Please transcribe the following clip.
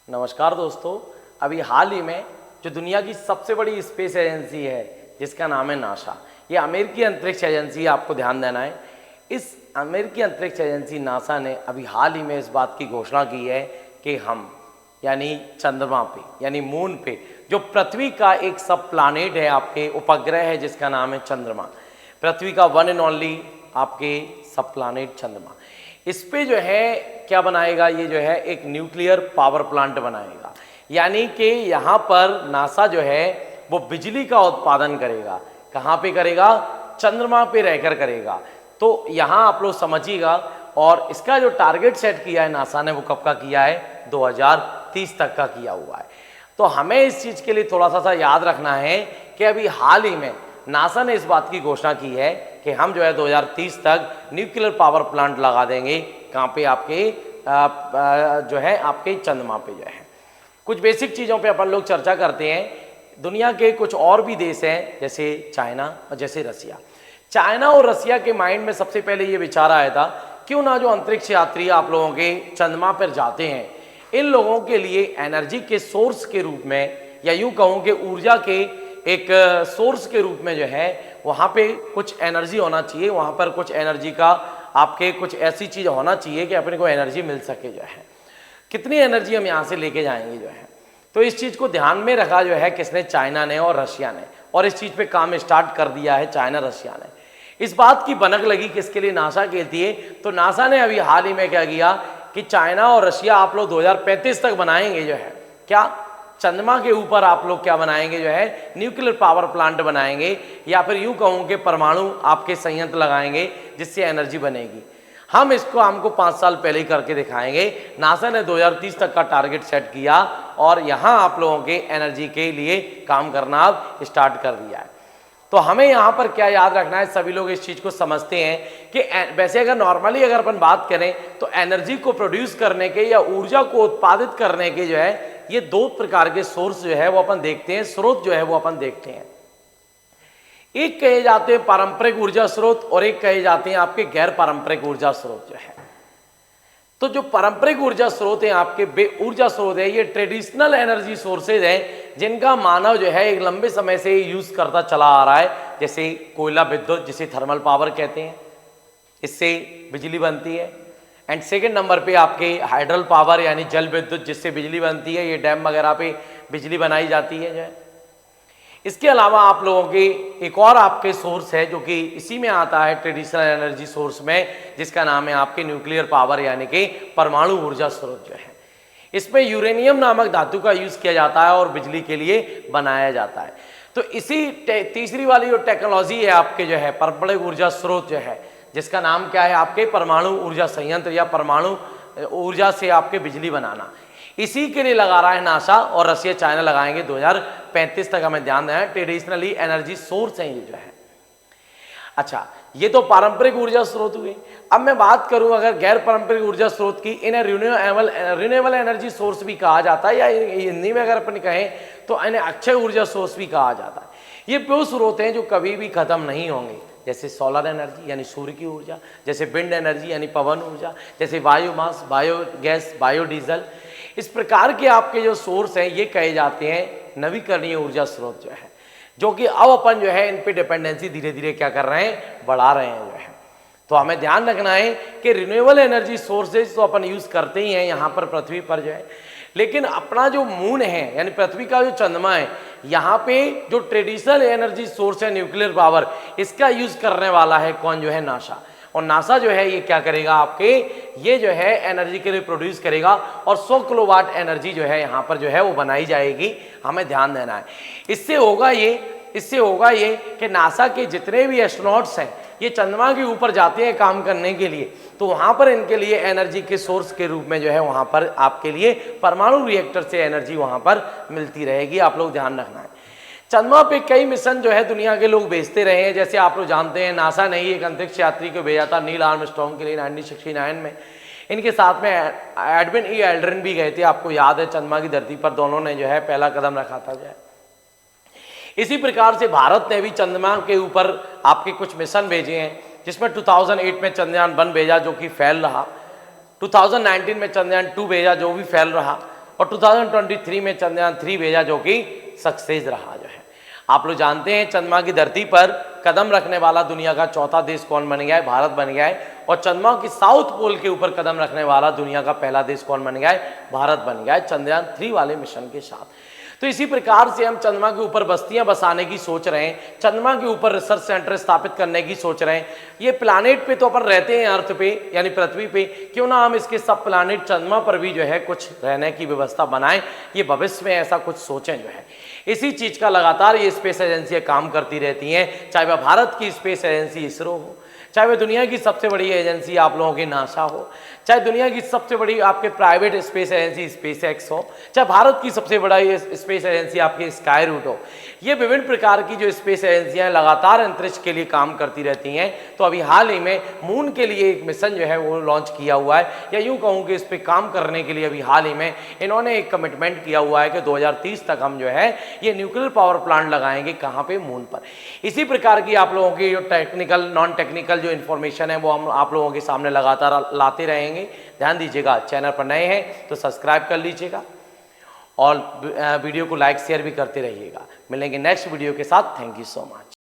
नमस्कार दोस्तों। अभी हाल ही में जो दुनिया की सबसे बड़ी स्पेस एजेंसी है जिसका नाम है नासा, ये अमेरिकी अंतरिक्ष एजेंसी है, आपको ध्यान देना है। इस अमेरिकी अंतरिक्ष एजेंसी नासा ने अभी हाल ही में इस बात की घोषणा की है कि हम यानी चंद्रमा पे यानी मून पे जो पृथ्वी का एक सब प्लानेट है, आपके उपग्रह है जिसका नाम है चंद्रमा, पृथ्वी का वन एंड ओनली आपके सब प्लानेट चंद्रमा, इस पे जो है क्या बनाएगा, ये जो है एक न्यूक्लियर पावर प्लांट बनाएगा। यानी कि यहाँ पर नासा जो है वो बिजली का उत्पादन करेगा। कहाँ पे करेगा? चंद्रमा पे रहकर करेगा। तो यहाँ आप लोग समझिएगा। और इसका जो टारगेट सेट किया है नासा ने, वो कब का किया है? 2030 तक का किया हुआ है। तो हमें इस चीज़ के लिए थोड़ा सा याद रखना है कि अभी हाल ही में नासा ने इस बात की घोषणा की है कि हम जो है 2030 तक न्यूक्लियर पावर प्लांट लगा देंगे। कहाँ पे? आपके जो है आपके चंद्रमा पे जो है। कुछ बेसिक चीज़ों पे अपन लोग चर्चा करते हैं। दुनिया के कुछ और भी देश हैं जैसे चाइना और जैसे रसिया। चाइना और रसिया के माइंड में सबसे पहले ये विचार आया था, क्यों ना जो अंतरिक्ष यात्री आप लोगों के चंद्रमा पर जाते हैं, इन लोगों के लिए एनर्जी के सोर्स के रूप में, या यूँ कहूँ कि ऊर्जा के एक सोर्स के रूप में जो है वहाँ पे कुछ एनर्जी होना चाहिए। वहाँ पर कुछ एनर्जी का आपके कुछ ऐसी चीज़ होना चाहिए कि अपने को एनर्जी मिल सके जो है। कितनी एनर्जी हम यहाँ से लेके जाएंगे जो है। तो इस चीज़ को ध्यान में रखा जो है किसने? चाइना ने और रशिया ने। और इस चीज़ पे काम स्टार्ट कर दिया है चाइना रशिया ने। इस बात की भनक लगी किसके लिए? नासा के लिए। तो नासा ने अभी हाल ही में क्या किया कि चाइना और रशिया आप लोग 2035 तक बनाएंगे जो है क्या? चंद्रमा के ऊपर आप लोग क्या बनाएंगे जो है? न्यूक्लियर पावर प्लांट बनाएंगे, या फिर यूं कहूँ कि परमाणु आपके संयंत्र लगाएंगे जिससे एनर्जी बनेगी। हम इसको हमको 5 साल पहले ही करके दिखाएंगे। नासा ने 2030 तक का टारगेट सेट किया और यहाँ आप लोगों के एनर्जी के लिए काम करना अब स्टार्ट कर दिया है। तो हमें यहाँ पर क्या याद रखना है, सभी लोग इस चीज़ को समझते हैं कि वैसे अगर नॉर्मली अगर अपन बात करें तो एनर्जी को प्रोड्यूस करने के या ऊर्जा को उत्पादित करने के जो है ये दो प्रकार के सोर्स जो है वो अपन देखते हैं, स्रोत जो है वो अपन देखते हैं। एक कहे जाते हैं पारंपरिक ऊर्जा स्रोत और एक कहे जाते हैं आपके गैर पारंपरिक ऊर्जा स्रोत जो है। तो जो पारंपरिक ऊर्जा स्रोत है, आपके ऊर्जा स्रोत है, ये ट्रेडिशनल एनर्जी सोर्सेज हैं जिनका मानव जो है एक लंबे समय से यूज करता चला आ रहा है। जैसे कोयला विद्युत, जिसे थर्मल पावर कहते हैं, इससे बिजली बनती है। एंड सेकेंड नंबर पे आपके हाइड्रल पावर यानी जल विद्युत, जिससे बिजली बनती है। ये डैम वगैरह पे बिजली बनाई जाती है जो है। इसके अलावा आप लोगों के एक और आपके सोर्स है जो कि इसी में आता है ट्रेडिशनल एनर्जी सोर्स में, जिसका नाम है आपके न्यूक्लियर पावर यानी कि परमाणु ऊर्जा स्रोत जो है। इसमें यूरेनियम नामक धातु का यूज किया जाता है और बिजली के लिए बनाया जाता है। तो इसी तीसरी वाली जो टेक्नोलॉजी है आपके जो है पारंपरिक ऊर्जा स्रोत जो है, जिसका नाम क्या है? आपके परमाणु ऊर्जा संयंत्र या परमाणु ऊर्जा से आपके बिजली बनाना। इसी के लिए लगा रहा है नासा, और रशिया चाइना लगाएंगे 2035 तक। हमें ध्यान देना है ट्रेडिशनली एनर्जी सोर्स है ये जो है। अच्छा, ये तो पारंपरिक ऊर्जा स्रोत हुए। अब मैं बात करूं अगर गैर पारंपरिक ऊर्जा स्रोत की, इन्हें रिन्यूएबल एनर्जी सोर्स भी कहा जाता है, या हिंदी में अगर अपन कहें तो इन्हें अक्षय ऊर्जा सोर्स भी कहा जाता है। ये वो स्रोत हैं जो कभी भी खत्म नहीं होंगे, जैसे सोलर एनर्जी यानी सूर्य की ऊर्जा, जैसे विंड एनर्जी यानी पवन ऊर्जा, जैसे बायोमास, बायोगैस, बायोडीजल। इस प्रकार के आपके जो सोर्स हैं ये कहे जाते हैं नवीकरणीय ऊर्जा स्रोत जो है, जो कि अब अपन जो है इन पे डिपेंडेंसी धीरे धीरे क्या कर रहे हैं? बढ़ा रहे हैं जो है। तो हमें ध्यान रखना है कि रिन्यूएबल एनर्जी सोर्सेज तो अपन यूज करते ही हैं यहाँ पर पृथ्वी पर जो है, लेकिन अपना जो मून है यानी पृथ्वी का जो चंद्रमा है, यहाँ पे जो ट्रेडिशनल एनर्जी सोर्स है न्यूक्लियर पावर, इसका यूज करने वाला है कौन? जो है नासा। और नासा जो है ये क्या करेगा? आपके ये जो है एनर्जी के लिए प्रोड्यूस करेगा और 100 किलोवाट एनर्जी जो है यहाँ पर जो है वो बनाई जाएगी। हमें ध्यान देना है। इससे होगा ये कि नासा के जितने भी एस्ट्रोनॉट्स हैं ये चंद्रमा के ऊपर जाते हैं काम करने के लिए, तो वहाँ पर इनके लिए एनर्जी के सोर्स के रूप में जो है वहाँ पर आपके लिए परमाणु रिएक्टर से एनर्जी वहाँ पर मिलती रहेगी। आप लोग ध्यान रखना है। चंद्रमा पे कई मिशन जो है दुनिया के लोग भेजते रहे हैं। जैसे आप लोग जानते हैं नासा ने ही एक अंतरिक्ष यात्री को भेजा था नील आर्मस्ट्रॉन्ग के लिए 1969 में। इनके साथ में एडविन ई एल्ड्रिन भी गए थे, आपको याद है, चंद्रमा की धरती पर दोनों ने जो है पहला कदम रखा था जो है। इसी प्रकार से भारत ने भी चंद्रमा के ऊपर आपके कुछ मिशन भेजे हैं, जिसमें 2008 में चंद्रयान 1 भेजा जो कि फेल रहा, 2019 में चंद्रयान 2 भेजा जो भी फेल रहा, और 2023 में चंद्रयान 3 भेजा जो कि सक्सेस रहा जो है। आप लोग जानते हैं चंद्रमा की धरती पर कदम रखने वाला दुनिया का चौथा देश कौन बन गया है? भारत बन गया है। और चंद्रमा की साउथ पोल के ऊपर कदम रखने वाला दुनिया का पहला देश कौन बन गया है? भारत बन गया है चंद्रयान 3 वाले मिशन के साथ। तो इसी प्रकार से हम चंद्रमा के ऊपर बस्तियां बसाने की सोच रहे हैं, चंद्रमा के ऊपर रिसर्च सेंटर स्थापित करने की सोच रहे हैं। ये प्लानेट पे तो अपन रहते हैं, अर्थ पे यानी पृथ्वी पे, क्यों ना हम इसके सब प्लानेट चंद्रमा पर भी जो है कुछ रहने की व्यवस्था बनाएं, ये भविष्य में ऐसा कुछ सोचें जो है। इसी चीज का लगातार ये स्पेस एजेंसियां काम करती रहती हैं, चाहे वह भारत की स्पेस एजेंसी इसरो हो, चाहे वह दुनिया की सबसे बड़ी एजेंसी आप लोगों की नासा हो, चाहे दुनिया की सबसे बड़ी आपके private space agency space x हो, चाहे भारत की सबसे बड़ा ये स्पेस एजेंसी आपकी स्काई रूट हो। ये विभिन्न प्रकार की जो स्पेस एजेंसियां लगातार अंतरिक्ष के लिए काम करती रहती हैं। तो अभी हाल ही में मून के लिए एक मिशन जो है वो लॉन्च किया हुआ है, या यूं कहूँ कि इस पर काम करने के लिए अभी हाल ही में इन्होंने एक कमिटमेंट किया हुआ है कि 2030 तक हम जो है ये न्यूक्लियर पावर प्लांट लगाएंगे। कहाँ पे? मून पर। इसी प्रकार की आप लोगों की जो टेक्निकल नॉन टेक्निकल जो इन्फॉर्मेशन है वो हम आप लोगों के सामने लगातार लाते रहेंगे। ध्यान दीजिएगा, चैनल पर नए हैं तो सब्सक्राइब कर लीजिएगा और वीडियो को लाइक शेयर भी करते रहिएगा। मिलेंगे नेक्स्ट वीडियो के साथ। Thank you so much.